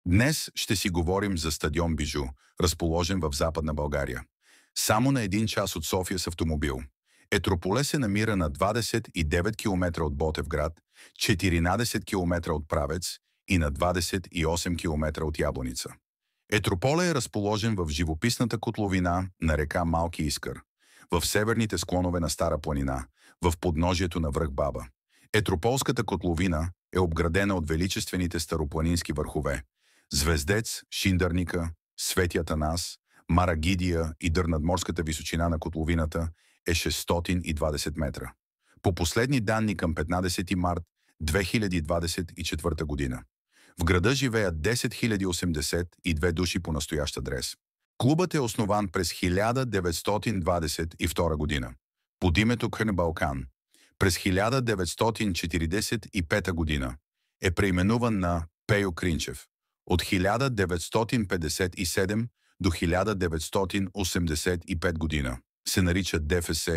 Днес ще си говорим за стадион Бижу, разположен в Западна България. Само на 1 час от София с автомобил. Етрополе се намира на 29 км от Ботевград, 14 км от Правец и на 28 км от Ябланица. Етрополе е разположен в живописната котловина на река Малки Искър, в северните склонове на Стара планина, в подножието на връх Баба. Етрополската котловина е обградена от величествените старопланински върхове Звездец, Шиндърника, Свети Атанас, Марагидия и надморската височина на котловината е 620 метра. По последни данни към 15 март 2024 година. В града живеят 10 082 души по настоящ адрес. Клубът е основан през 1922 година под името Балкан. През 1945 година е преименуван на Пейо Кринчев. От 1957 до 1985 година се нарича ДФС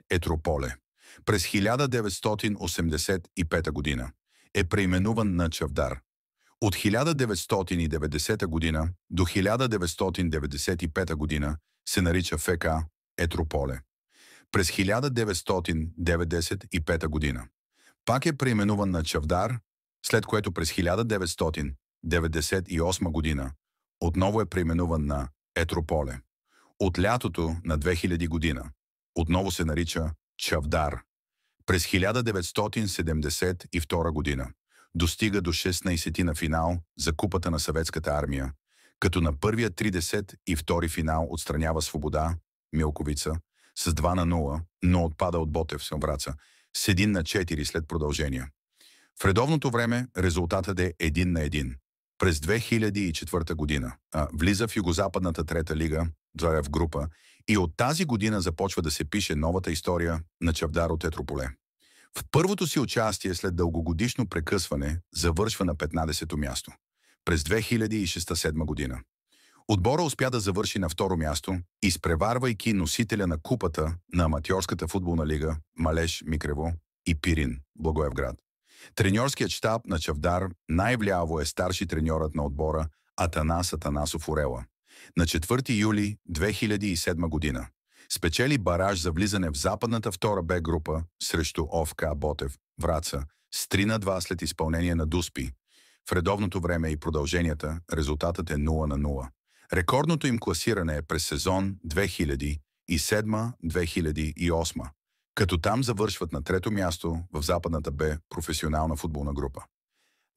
Етрополе. През 1985 година е преименуван на Чавдар. От 1990 година до 1995 година се нарича ФК Етрополе. През 1995 година пак е преименуван на Чавдар, след което през 1998 година отново е преименуван на Етрополе. От лятото на 2000 година отново се нарича Чавдар. През 1972 година достига до 16-ти на финал за Купата на Съветската армия, като на първия 32 финал отстранява Свобода, Милковица, с 2-0, но отпада от Ботев с Враца, с 1-4 след продължение. В редовното време резултатът е 1-1. През 2004 година влиза в Югозападната трета лига, в група, и от тази година започва да се пише новата история на Чавдар от Етрополе. В първото си участие след дългогодишно прекъсване завършва на 15-то място. През 2006-2007 година. Отбора успя да завърши на второ място, изпреварвайки носителя на купата на аматьорската футболна лига Малеш Микрево и Пирин, Благоевград. Треньорският щаб на Чавдар най-вляво е старши треньорът на отбора Атанас Атанасов Орела. На 4 юли 2007 година спечели бараж за влизане в западната втора Б група срещу ОФК Ботев, Враца, с 3-2 след изпълнение на Дуспи. В редовното време и продълженията резултатът е 0-0. Рекордното им класиране е през сезон 2007-2008, като там завършват на трето място в западната Б професионална футболна група.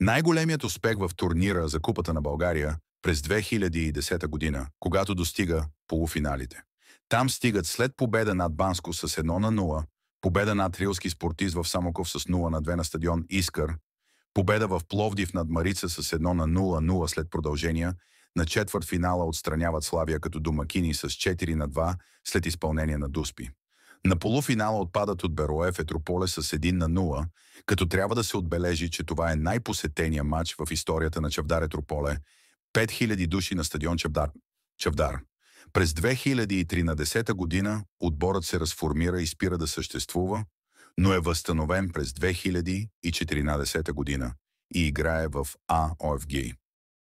Най-големият успех в турнира за Купата на България през 2010 година, когато достига полуфиналите. Там стигат след победа над Банско с 1-0, победа над Рилски Спортист в Самоков с 0-2 на стадион Искър, победа в Пловдив над Марица с 1-0 след продължения, на четвърт финала отстраняват Славия като домакини с 4-2 след изпълнение на Дуспи. На полуфинала отпадат от Бероев Етрополе с 1-0, като трябва да се отбележи, че това е най-посетения матч в историята на Чавдар Етрополе. 5000 души на стадион Чавдар. През 2013 година отборът се разформира и спира да съществува, но е възстановен през 2014 година и играе в АОФГ.